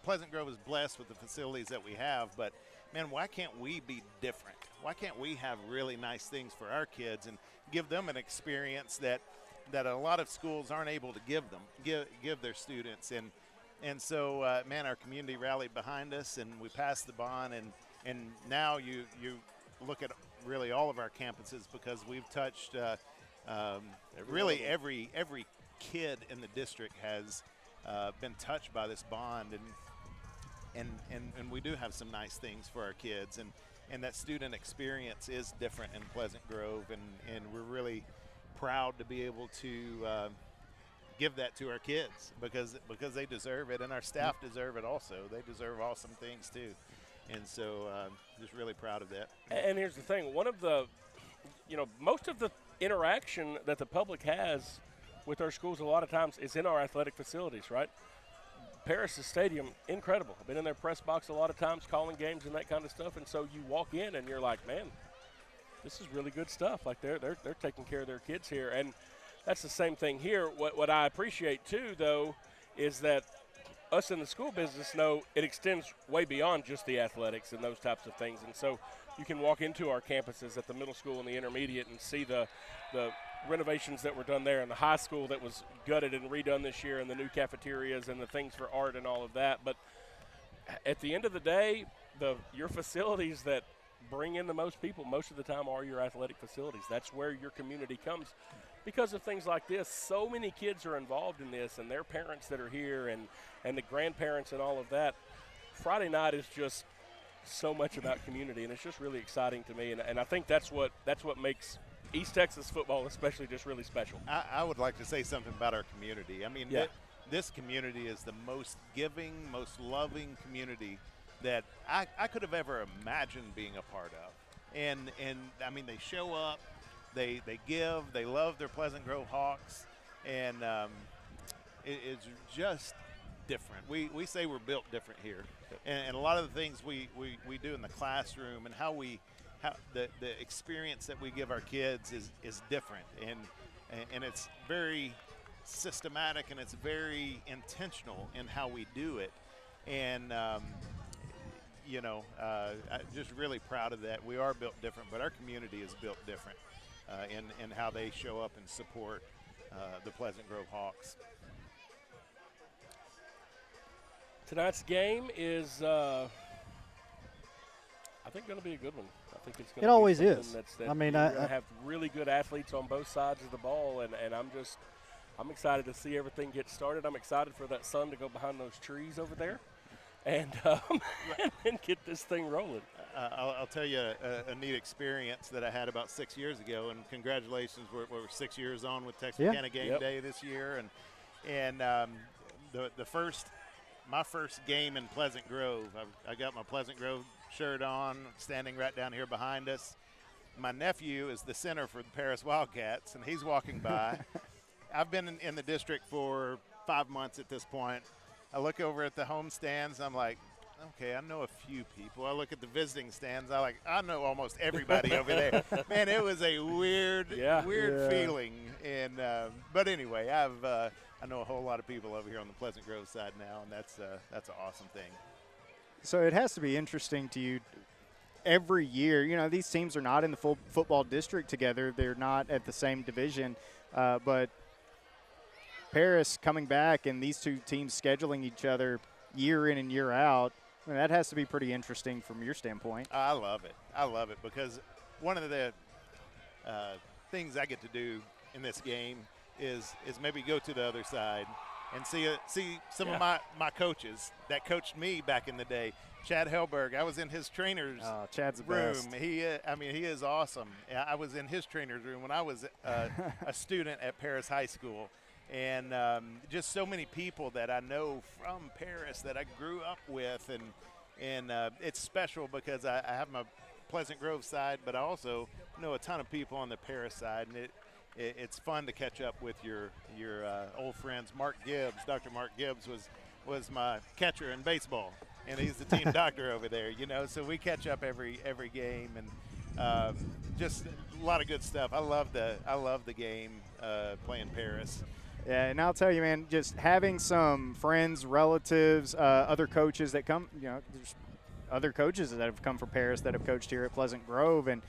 Pleasant Grove is blessed with the facilities that we have, but man, why can't we be different? Why can't we have really nice things for our kids and give them an experience that a lot of schools aren't able to give their students? And so, man, our community rallied behind us, and we passed the bond, and now you look at really all of our campuses, because we've touched really every kid in the district has been touched by this bond, and we do have some nice things for our kids, and that student experience is different in Pleasant Grove, and we're really proud to be able to give that to our kids, because they deserve it, and our staff deserve it also. They deserve awesome things too, and so just really proud of that. And here's the thing: one of the, most of the interaction that the public has with our schools a lot of times is in our athletic facilities, right? Paris' stadium, incredible. I've been in their press box a lot of times calling games and that kind of stuff, and so you walk in and you're like, man, this is really good stuff. Like they're taking care of their kids here, and that's the same thing here. What I appreciate too, though, is that us in the school business know it extends way beyond just the athletics and those types of things, and so you can walk into our campuses at the middle school and the intermediate and see the renovations that were done there, and the high school that was gutted and redone this year, and the new cafeterias and the things for art and all of that. But at the end of the day, your facilities that bring in the most people most of the time are your athletic facilities. That's where your community comes because of things like this. So many kids are involved in this, and their parents that are here, and the grandparents and all of that. Friday night is just so much about community, and it's just really exciting to me, and I think that's what makes East Texas football especially just really special. I would like to say something about our community. I mean, Yeah. this community is the most giving, most loving community that I could have ever imagined being a part of. And I mean, they show up, they give, they love their Pleasant Grove Hawks, and it's just different. We say we're built different here, and a lot of the things we do in the classroom and how the experience that we give our kids is different, and it's very systematic and it's very intentional in how we do it, and I'm just really proud of that. We are built different, but our community is built different in how they show up and support the Pleasant Grove Hawks. Tonight's game is, I think, going to be a good one. I think it's going to. It always be is. That I mean, you're going to have really good athletes on both sides of the ball, and I'm excited to see everything get started. I'm excited for that sun to go behind those trees over there, and get this thing rolling. I'll tell you a neat experience that I had about 6 years ago, and congratulations, we're 6 years on with Texarkana Gameday this year, and my first game in Pleasant Grove, I got my Pleasant Grove shirt on, standing right down here behind us. My nephew is the center for the Paris Wildcats, and he's walking by. I've been in the district for 5 months at this point. I look over at the home stands. I'm like, okay, I know a few people. I look at the visiting stands. I know almost everybody over there. Man, it was a weird feeling. And but anyway, I know a whole lot of people over here on the Pleasant Grove side now, and that's an awesome thing. So it has to be interesting to you every year. You know, these teams are not in the full football district together. They're not at the same division, but Paris coming back and these two teams scheduling each other year in and year out, I mean, that has to be pretty interesting from your standpoint. I love it because one of the things I get to do in this game is maybe go to the other side and see some of my coaches that coached me back in the day. Chad Helberg, I was in his trainer's Chad's the room. best. He is awesome. I was in his trainer's room when I was a student at Paris High School. And just so many people that I know from Paris that I grew up with, and it's special because I have my Pleasant Grove side, but I also know a ton of people on the Paris side, and it's fun to catch up with your old friends. Mark Gibbs, Dr. Mark Gibbs was my catcher in baseball, and he's the team doctor over there. You know, so we catch up every game, and just a lot of good stuff. I love the game playing Paris. Yeah, and I'll tell you, man, just having some friends, relatives, other coaches that come, you know, there's other coaches that have come from Paris that have coached here at Pleasant Grove. And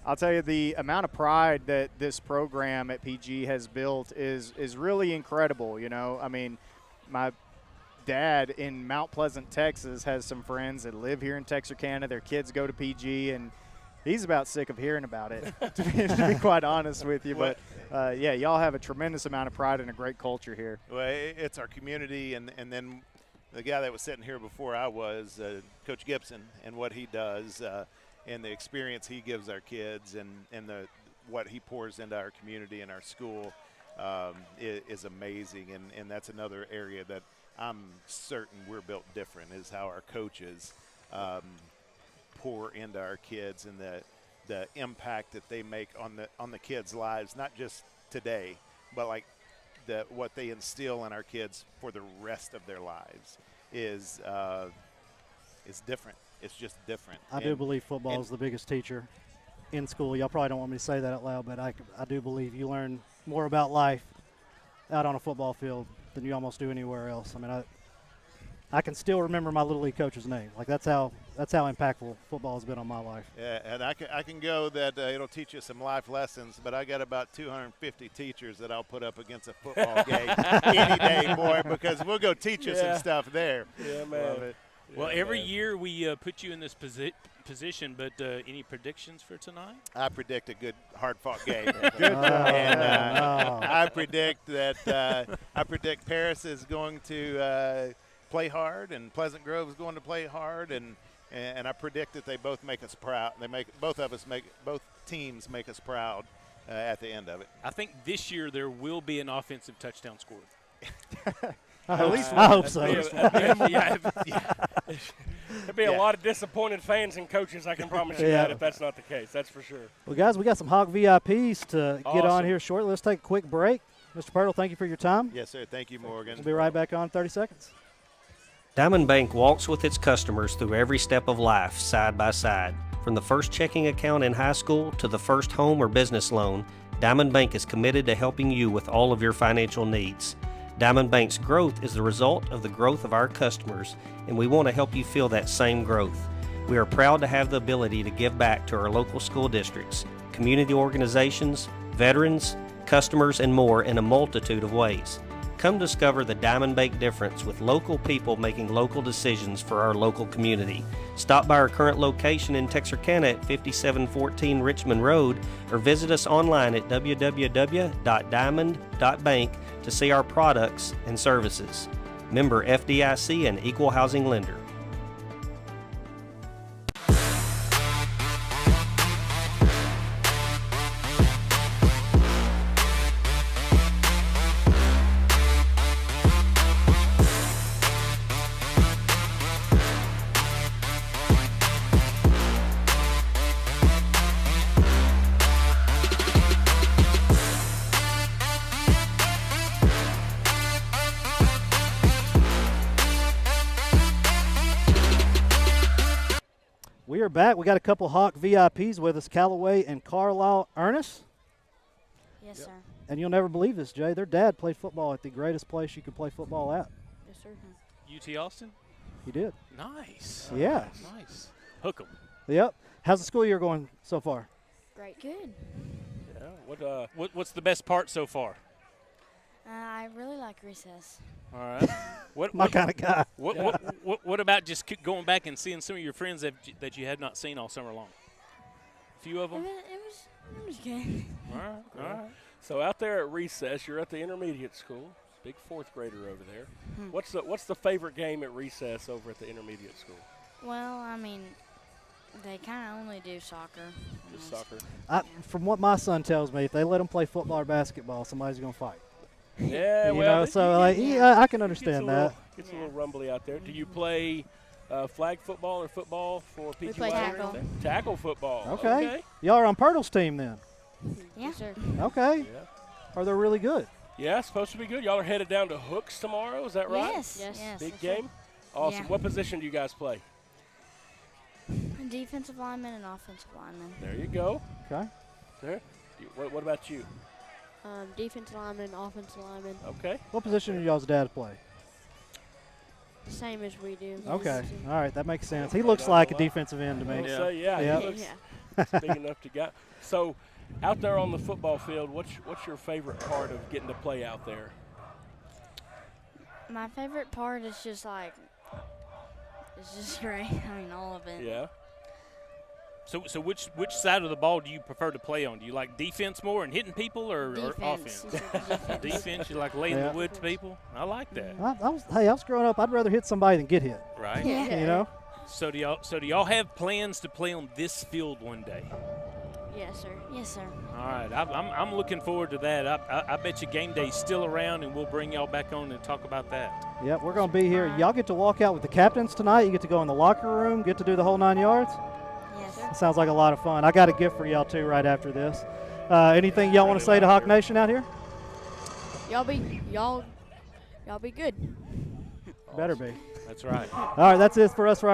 I'll tell you, the amount of pride that this program at PG has built is really incredible, you know. I mean, my dad in Mount Pleasant, Texas, has some friends that live here in Texarkana. Their kids go to PG, and he's about sick of hearing about it, to be quite honest with you. But, yeah, y'all have a tremendous amount of pride and a great culture here. Well, it's our community, and then the guy that was sitting here before I was, Coach Gibson, and what he does and the experience he gives our kids and what he pours into our community and our school is amazing. And that's another area that I'm certain we're built different, is how our coaches pour into our kids and the impact that they make on the kids' lives, not just today, but like what they instill in our kids for the rest of their lives is different. It's just different. I do believe football is the biggest teacher in school. Y'all probably don't want me to say that out loud, but I do believe you learn more about life out on a football field than you almost do anywhere else. I mean, I can still remember my Little League coach's name. Like, that's how impactful football has been on my life. Yeah, and I can go that it'll teach you some life lessons, but I got about 250 teachers that I'll put up against a football game any day, boy, because we'll go teach you some stuff there. Yeah, man. Love it. Well, every year we put you in this position, but any predictions for tonight? I predict a good, hard-fought game. And I predict that Paris is going to play hard, and Pleasant Grove is going to play hard, and I predict that they both make us proud. Both teams make us proud at the end of it. I think this year there will be an offensive touchdown scored. I hope so. There'll be a lot of disappointed fans and coaches, I can promise you that, if that's not the case. That's for sure. Well, guys, we got some Hawk VIPs to get on Awesome. here shortly. Let's take a quick break. Mr. Purtle, thank you for your time. Yes, sir. Thank you, Morgan. We'll be right back on in 30 seconds. Diamond Bank walks with its customers through every step of life, side by side. From the first checking account in high school to the first home or business loan, Diamond Bank is committed to helping you with all of your financial needs. Diamond Bank's growth is the result of the growth of our customers, and we want to help you feel that same growth. We are proud to have the ability to give back to our local school districts, community organizations, veterans, customers, and more in a multitude of ways. Come discover the Diamond Bank difference with local people making local decisions for our local community. Stop by our current location in Texarkana at 5714 Richmond Road or visit us online at www.diamond.bank to see our products and services. Member FDIC and Equal Housing Lender. We are back. We got a couple Hawk VIPs with us, Callaway and Carlisle Ernest. Yes, sir. And you'll never believe this, Jay. Their dad played football at the greatest place you could play football at. Yes, sir. UT Austin? He did. Nice. Yeah. Nice. Hook 'em. Yep. How's the school year going so far? Great. Good. Yeah. What's the best part so far? I really like recess. All right. My kind of guy. What about just going back and seeing some of your friends that you had not seen all summer long? A few of them? It was good. All right. All right. So out there at recess, you're at the intermediate school. Big fourth grader over there. What's the favorite game at recess over at the intermediate school? Well, I mean, they kind of only do soccer. Just soccer. From what my son tells me, if they let him play football or basketball, somebody's going to fight. Yeah, you well, know, so like, I can understand that. Gets a little rumbly out there. Do you play flag football or football for PGY? We play tackle. Tackle football. Okay. Y'all are on Purtle's team then. Yeah, sir. Okay. Yeah. Are they really good? Yeah, it's supposed to be good. Y'all are headed down to Hooks tomorrow. Is that right? Yes. Yes. Big game. Awesome. Yeah. What position do you guys play? Defensive lineman and offensive lineman. There you go. Okay. There. What about you? Defensive lineman, offensive lineman. Okay. What position do y'all's dad play? Same as we do. Okay. All right. That makes sense. He looks like a defensive end to me. Yeah. Yep. He looks big enough to get. So, out there on the football field, what's your favorite part of getting to play out there? My favorite part is just like, it's just great. I mean, all of it. Yeah. So which side of the ball do you prefer to play on? Do you like defense more and hitting people or Defense. offense? Defense, you like laying the wood to people? I like that. I was growing up, I'd rather hit somebody than get hit. Right. Yeah. You know? So do y'all have plans to play on this field one day? Yes, sir. Yes, sir. All right, I'm looking forward to that. I bet you Game Day's still around, and we'll bring y'all back on and talk about that. Yep, we're going to be here. Y'all get to walk out with the captains tonight. You get to go in the locker room, get to do the whole 9 yards. Yes, It sounds like a lot of fun. I got a gift for y'all, too, right after this. Anything y'all want to say to Hawk Nation out here? Y'all be good. Better be. That's right. All right, that's it for us for our